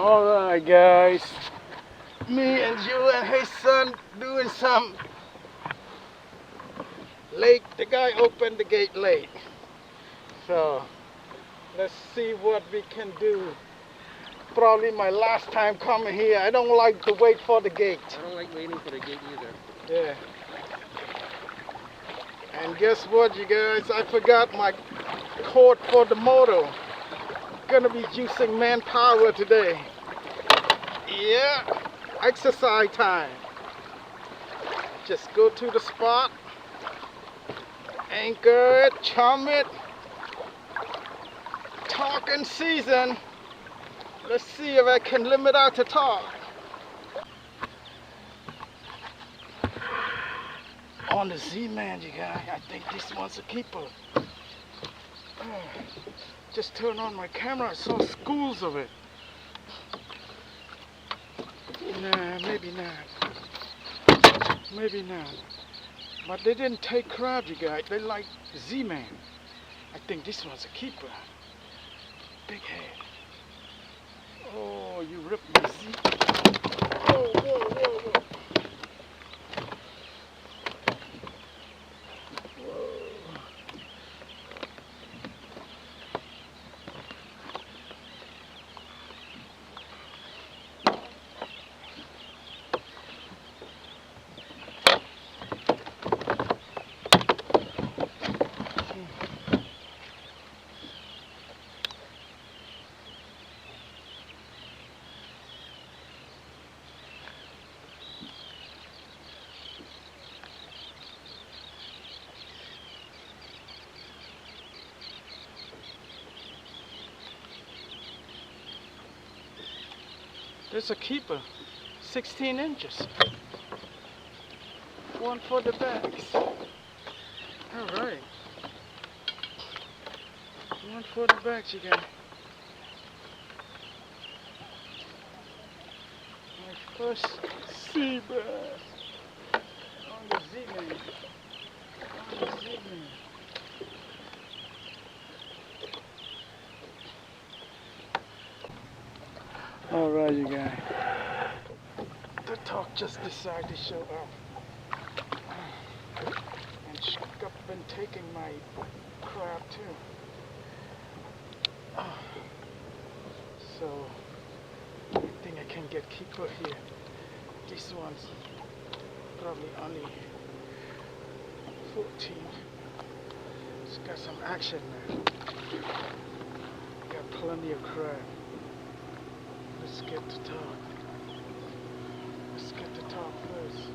Alright guys, me and you and his son doing some late. The guy opened the gate late, so let's see what we can do. Probably my last time coming here. I don't like to wait for the gate. I don't like waiting for the gate either. Yeah. And guess what, you guys? I forgot my cord for the motor. Gonna be using manpower today. Yeah, exercise time. Just go to the spot, anchor it, chum it, talk and season. Let's see if I can limit out to talk. On the Z-Man, you guys, I think this one's a keeper. Just turned on my camera, I saw schools of it. Nah, maybe not. Maybe not. But they didn't take crab, you guys. They like Z-Man. I think this one's a keeper. Big head. Oh, you ripped my Z. Whoa, whoa, whoa, whoa. There's a keeper, 16 inches. One for the bags. All right. One for the bags, you guys. My first sea bass on the Z-Man. On the Z-Man. Alright, you guys. The talk just decided to show up. And Scup been taking my crab too. So I think I can get keeper here. This one's probably only 14. It's got some action now. Got plenty of crab. Let's get to talk. Let's get to talk first.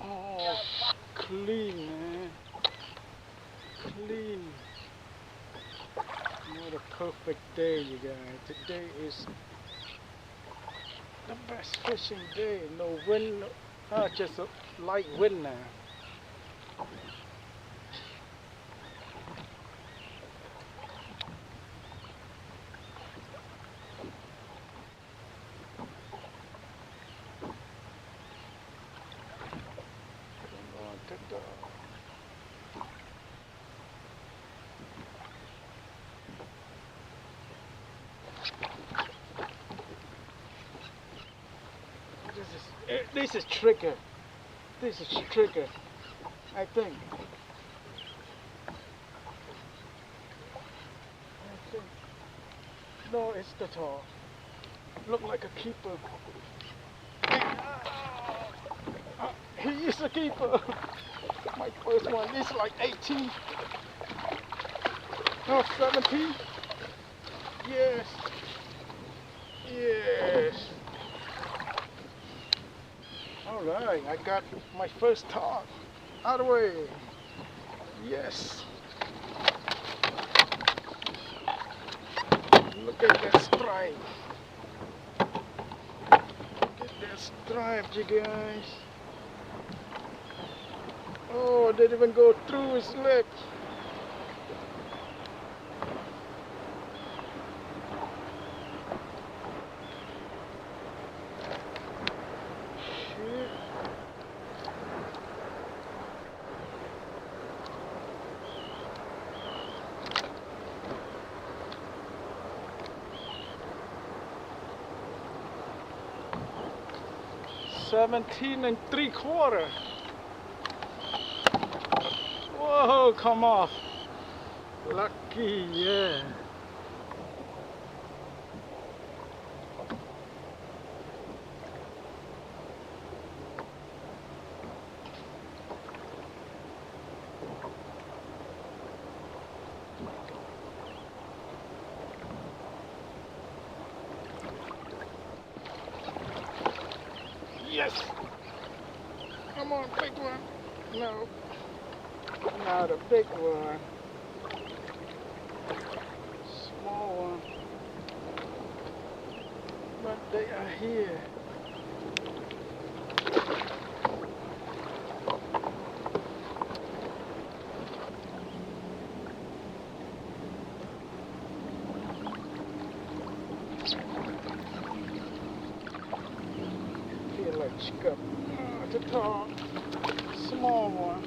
Oh, clean, man. Clean. What a perfect day, you guys. Today is the best fishing day. No wind, just a light wind now. Come on, good dog. This is trigger. This is trigger, I think. No, it's the tall. Look like a keeper. He is a keeper. My first one is like 18. No, 17. Yes. Yes. Alright, I got my first talk out of the way. Yes. Look at that stripe. Look at that stripe, you guys. Oh, it didn't even go through his lip. 17 3/4. Whoa, come off. Lucky, yeah. Yes. Come on, big one. No. Not a big one. Small one. But they are here. Feel like scup. The tall, small one.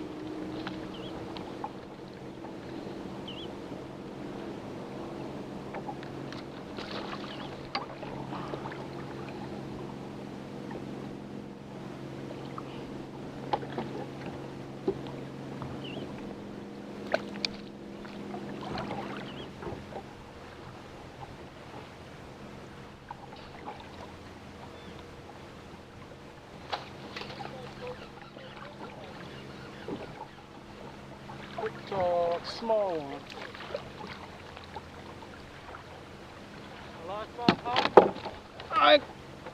Tall, small one.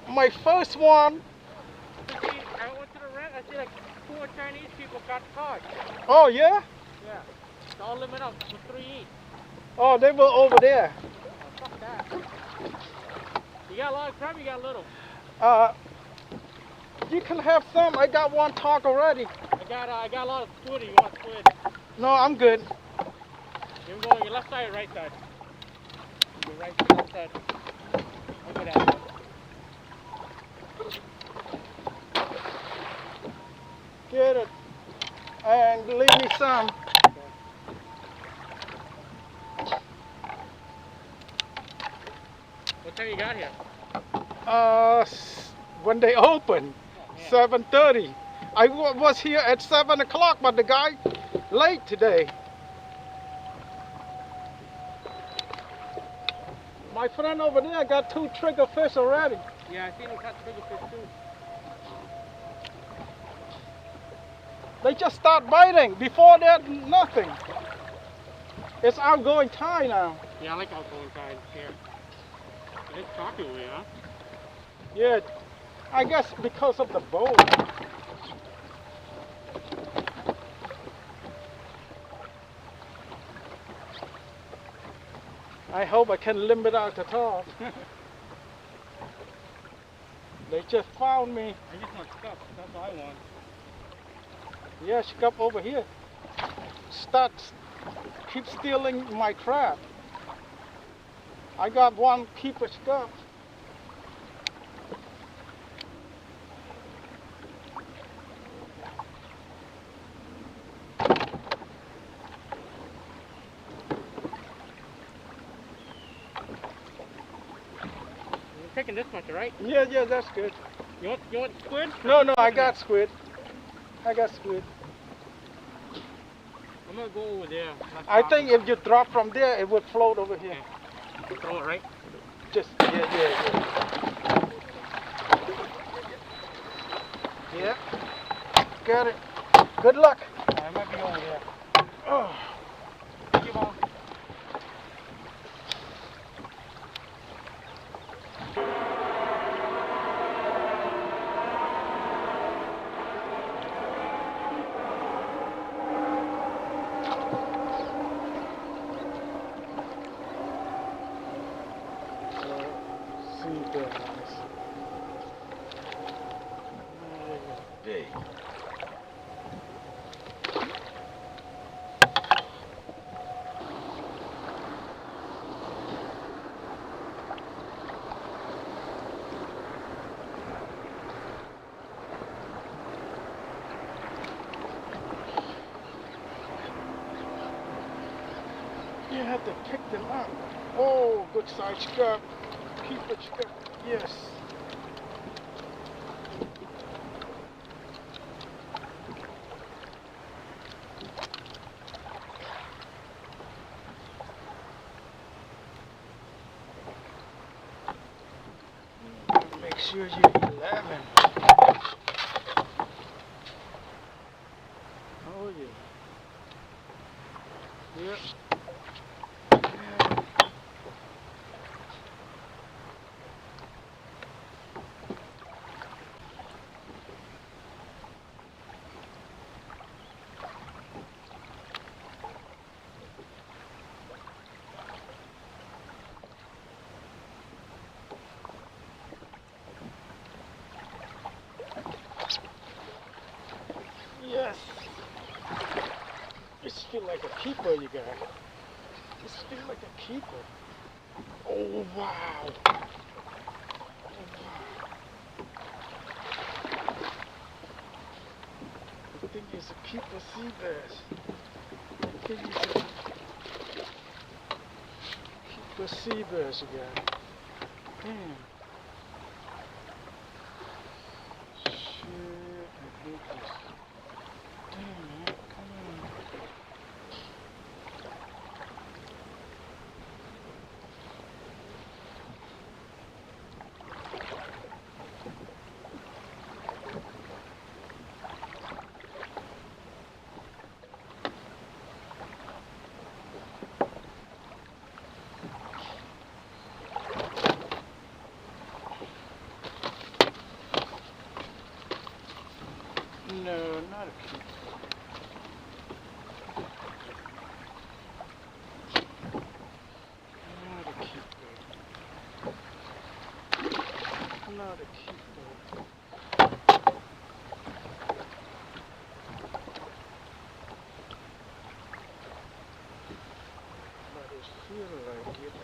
My first one. I went to the rent. I see like 4 Chinese people got caught. Oh yeah? Yeah. It's all limit up for 3 each. Oh, they were over there. Oh, fuck that. You got a lot of crab, you got little. You can have some. I got one talk already. I got a lot of squid. You want squid? No, I'm good. You can go on your left side or right side? Your left side. I'll go that way. Get it. And leave me some. What time you got here? When they open, Oh, yeah. 7:30. I was here at 7 o'clock, but the guy late today. My friend over there got 2 trigger fish already. Yeah, I seen him catch triggerfish too. They just start biting. Before that, nothing. It's outgoing tide now. Yeah, I like outgoing tides here. It's talking away, huh? Yeah, I guess because of the boat. I hope I can limit out the top. They just found me. I just want stuff. That's all I want. Yeah, she come over here. Keep stealing my crab. I got one keeper scup. You're taking this much, right? Yeah, that's good. You want squid? No, I got squid. I got squid. I'm gonna go over there. I think if you drop from there, it would float over here. Okay. Throw it right? Just, yeah. Yeah. Got it. Good luck. I might be over there. Oh. Thank you, Mom. Big. You have to pick them up. Oh, good size scup. Keep it scup. Yes. sure you're 11. Oh yeah. Yep. Yes. This feel like a keeper, you guys. This feel like a keeper. Oh wow. Oh, wow. I think it's a keeper sea bass. I think it's a keeper sea bass, you guys. Damn. Shit, I hate this. Damn, man, come on. No, not a keeper. Not a keeper. Not a keeper. But it feels like it.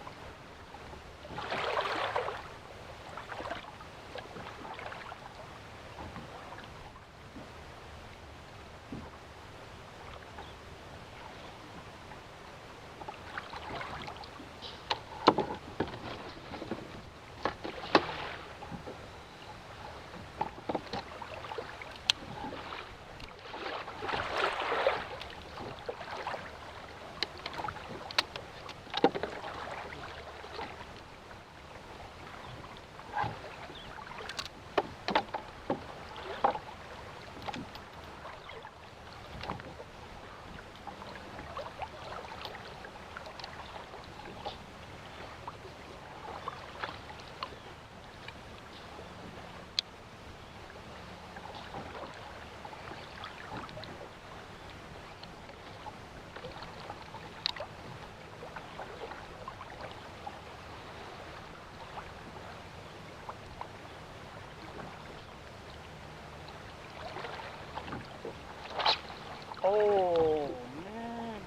Oh man,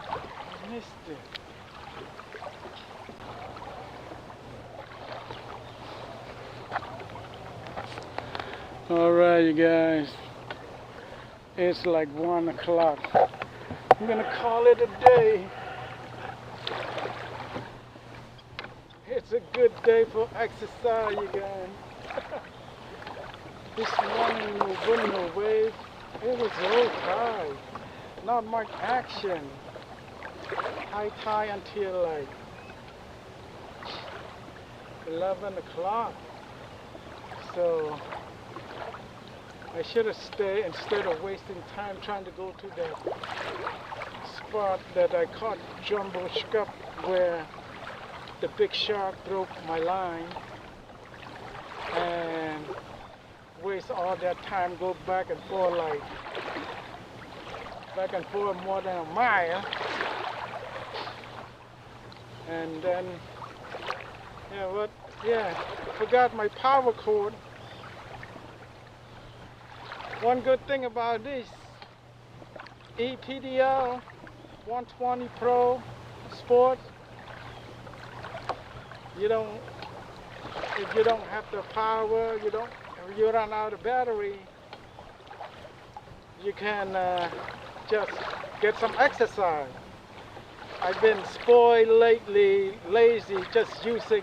I missed it. All right, you guys. It's like 1 o'clock. I'm gonna call it a day. It's a good day for exercise, you guys. This morning, we were running a wave. It was so high. Not much action. High tide until like 11 o'clock. So I should have stayed instead of wasting time trying to go to that spot that I caught jumbo scup where the big shark broke my line and waste all that time, go back and forth more than a mile, and then forgot my power cord. One good thing about this EPDL 120 Pro Sport, if you don't have the power, if you run out of battery, you can just get some exercise. I've been spoiled lately, lazy, just using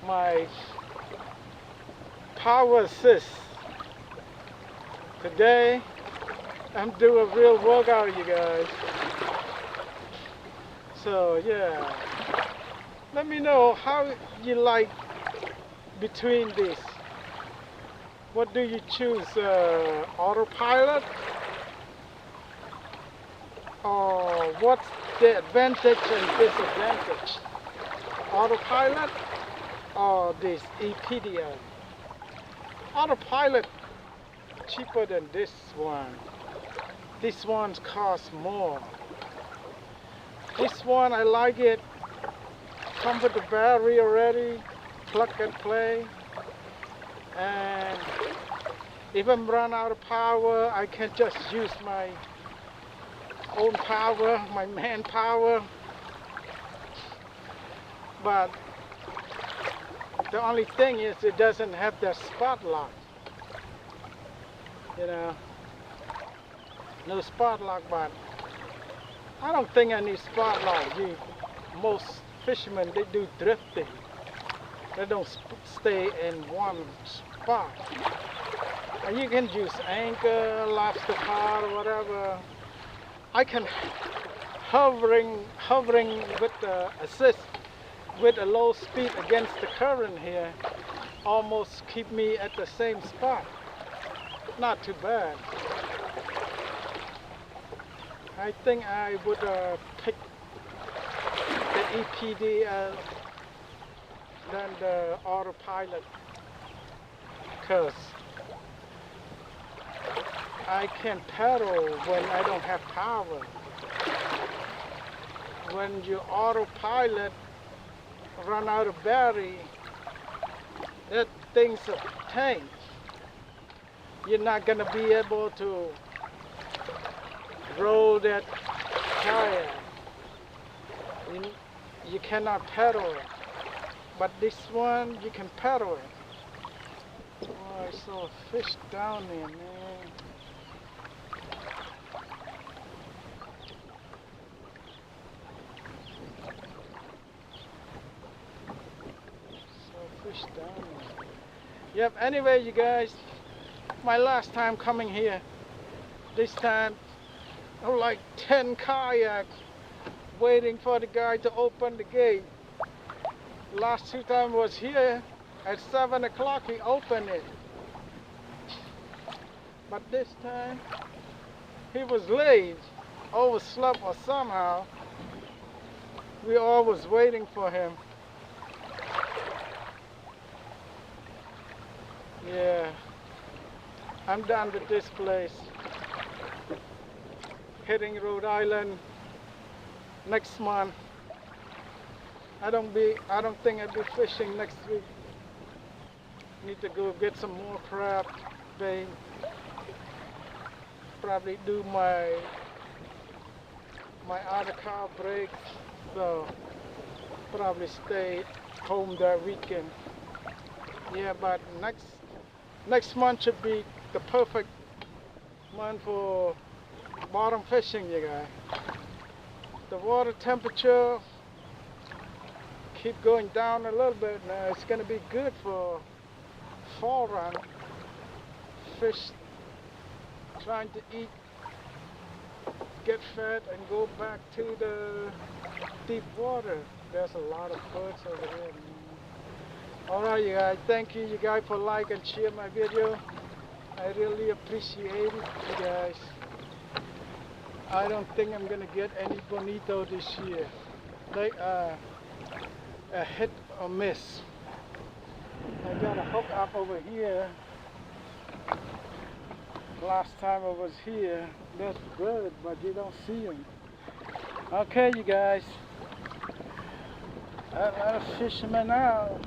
my power assist. Today, I'm doing a real workout, you guys. So yeah, let me know how you like between this. What do you choose? Autopilot? Or what's the advantage and disadvantage? Autopilot or this EPDL? Autopilot cheaper than this one. This one's cost more. This one I like it. Come with the battery already, plug and play. And if I'm run out of power, I can just use my own power, my manpower. But the only thing is it doesn't have the spot lock. You know, no spot lock, but I don't think I need spot lock. Most fishermen, they do drifting. They don't stay in one spot. And you can use anchor, lobster pot, or whatever. I can hovering with the assist with a low speed against the current here, almost keep me at the same spot. Not too bad. I think I would pick the EPDL than the autopilot, because I can paddle when I don't have power. When you autopilot run out of battery, that thing's a tank. You're not gonna be able to roll that kayak. You cannot paddle it. But this one, you can paddle it. Oh, I saw a fish down there, man. Fish down there. Yep, anyway, you guys, my last time coming here, this time, like 10 kayaks waiting for the guy to open the gate. Last two times was here, at 7 o'clock he opened it. But this time, he was late, overslept or somehow. We all was waiting for him. Yeah, I'm done with this place. Heading Rhode Island next month. I don't think I'll be fishing next week. Need to go get some more crab bait. Probably do my other car breaks. So probably stay home that weekend. Yeah, but next month should be the perfect month for bottom fishing, you guys. The water temperature keep going down a little bit now. It's going to be good for fall run. Fish trying to eat, get fed, and go back to the deep water. There's a lot of birds over there. Alright, you guys, thank you guys for like and share my video. I really appreciate it, you guys. I don't think I'm gonna get any bonito this year. Like a hit or miss. I got a hook up over here. Last time I was here, that's good, but you don't see them. Okay, you guys. I'm a fisherman now.